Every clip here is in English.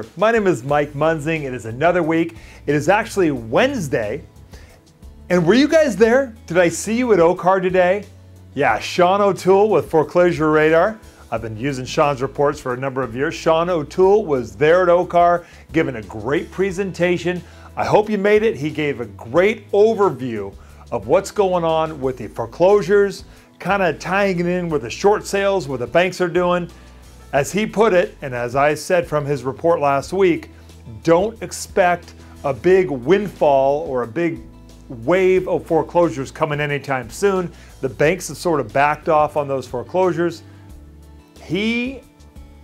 there. My name is Mike Munzing. It is another week. It is actually Wednesday. And were you guys there? Did I see you at OCGOP today? Yeah, Sean O'Toole with Foreclosure Radar. I've been using Sean's reports for a number of years. Sean O'Toole was there at OCGOP giving a great presentation. I hope you made it. He gave a great overview of what's going on with the foreclosures, kind of tying it in with the short sales, what the banks are doing. As he put it, and as I said from his report last week, don't expect a big windfall or a big wave of foreclosures coming anytime soon. The banks have sort of backed off on those foreclosures. He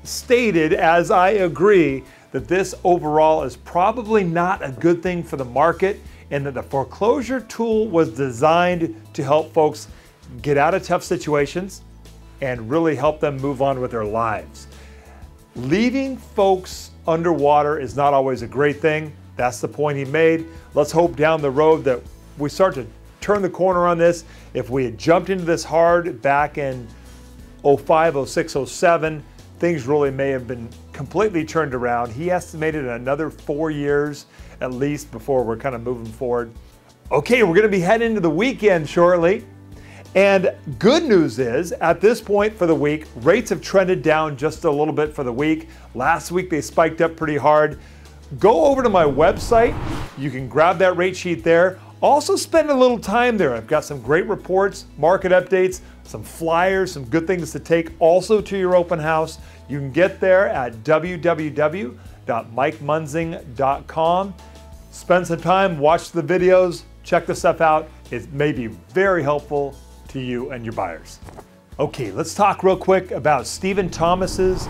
stated, as I agree, that this overall is probably not a good thing for the market and that the foreclosure tool was designed to help folks get out of tough situations and really help them move on with their lives. Leaving folks underwater is not always a great thing. That's the point he made. Let's hope down the road that we start to turn the corner on this. If we had jumped into this hard back in 05, 06, 07, things really may have been completely turned around. He estimated another 4 years at least before we're kind of moving forward. Okay, we're gonna be heading into the weekend shortly. And good news is, at this point for the week, rates have trended down just a little bit for the week. Last week they spiked up pretty hard. Go over to my website. You can grab that rate sheet there. Also spend a little time there. I've got some great reports, market updates, some flyers, some good things to take also to your open house. You can get there at www.mikemunzing.com. Spend some time, watch the videos, check the stuff out. It may be very helpful to you and your buyers. Okay, let's talk real quick about Stephen Thomas's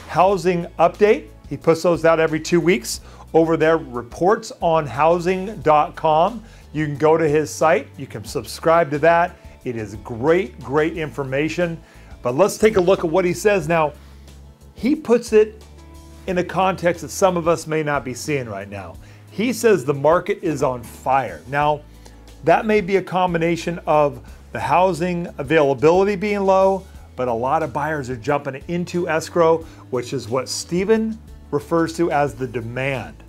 housing update. He puts those out every 2 weeks over there, reportsonhousing.com. You can go to his site, you can subscribe to that. It is great, great information. But let's take a look at what he says now. He puts it in a context that some of us may not be seeing right now. He says the market is on fire. Now, that may be a combination of the housing availability being low, but a lot of buyers are jumping into escrow, which is what Stephen refers to as the demand.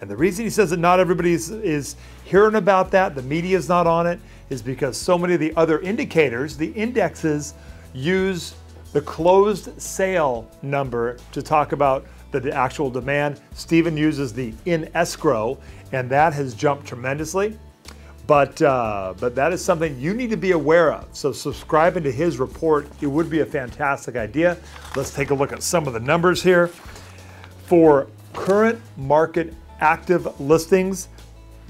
And the reason he says that not everybody is hearing about that, the media is not on it, is because so many of the other indicators, the indexes, use the closed sale number to talk about the actual demand. Stephen uses the in escrow, and that has jumped tremendously. But that is something you need to be aware of. So subscribing to his report, it would be a fantastic idea. Let's take a look at some of the numbers here. For current market active listings,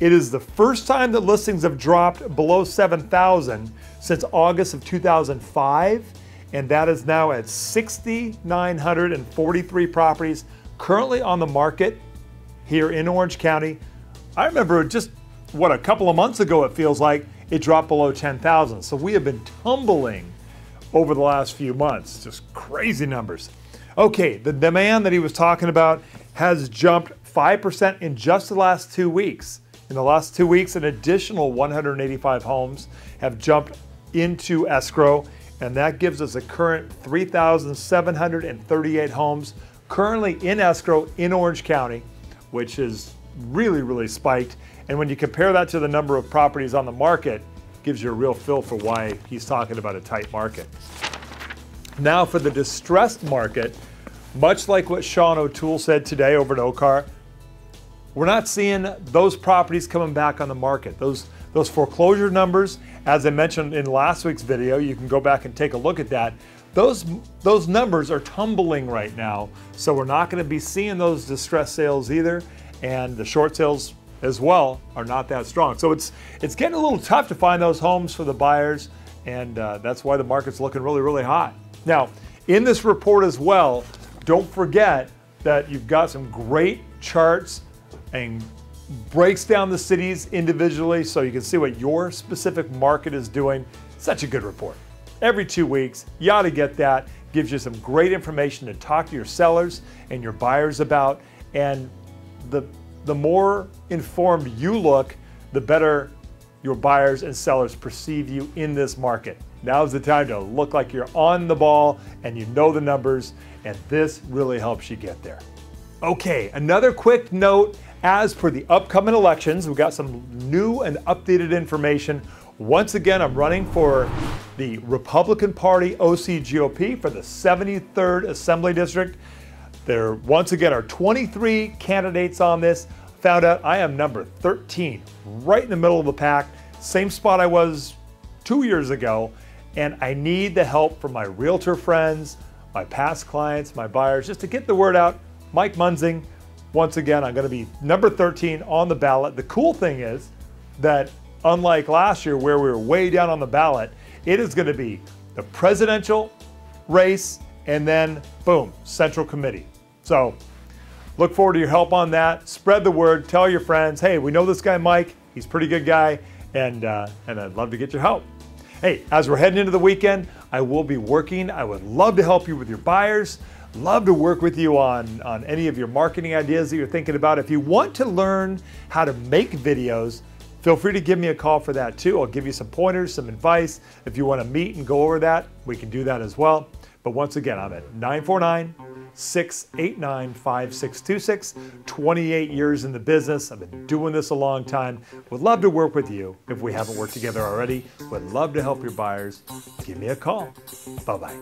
it is the first time that listings have dropped below 7,000 since August of 2005. And that is now at 6,943 properties currently on the market here in Orange County. I remember just a couple of months ago, it feels like it dropped below 10,000. So we have been tumbling over the last few months, just crazy numbers. Okay, the demand that he was talking about has jumped 5% in just the last 2 weeks. In the last 2 weeks, an additional 185 homes have jumped into escrow, and that gives us a current 3,738 homes currently in escrow in Orange County, which is really, really spiked. And when you compare that to the number of properties on the market, it gives you a real feel for why he's talking about a tight market. Now for the distressed market, much like what Sean O'Toole said today over at OCGOP, we're not seeing those properties coming back on the market. Those foreclosure numbers, as I mentioned in last week's video, you can go back and take a look at that. Those numbers are tumbling right now, so we're not going to be seeing those distressed sales either, and the short sales as well are not that strong. So it's getting a little tough to find those homes for the buyers, and that's why the market's looking really, really hot. Now, in this report as well, don't forget that you've got some great charts and breaks down the cities individually so you can see what your specific market is doing. Such a good report. Every 2 weeks, you ought to get that. Gives you some great information to talk to your sellers and your buyers about, and the more informed you look, the better your buyers and sellers perceive you in this market. Now's the time to look like you're on the ball and you know the numbers, and this really helps you get there. Okay, another quick note. As for the upcoming elections, we've got some new and updated information. Once again, I'm running for the Republican Party OCGOP for the 73rd Assembly District. There once again are 23 candidates on this. Found out I am number 13, right in the middle of the pack, same spot I was 2 years ago, and I need the help from my realtor friends, my past clients, my buyers, just to get the word out. Mike Munzing, once again, I'm going to be number 13 on the ballot. The cool thing is that unlike last year where we were way down on the ballot, it is going to be the presidential race and then boom, Central Committee. So look forward to your help on that. Spread the word, tell your friends, hey, we know this guy Mike, he's a pretty good guy, and I'd love to get your help. Hey, as we're heading into the weekend, I will be working. I would love to help you with your buyers. Love to work with you on any of your marketing ideas that you're thinking about. If you want to learn how to make videos, feel free to give me a call for that too. I'll give you some pointers, some advice. If you want to meet and go over that, we can do that as well. But once again, I'm at 949-689-5626. 28 years in the business. I've been doing this a long time. Would love to work with you if we haven't worked together already. Would love to help your buyers. Give me a call. Bye-bye.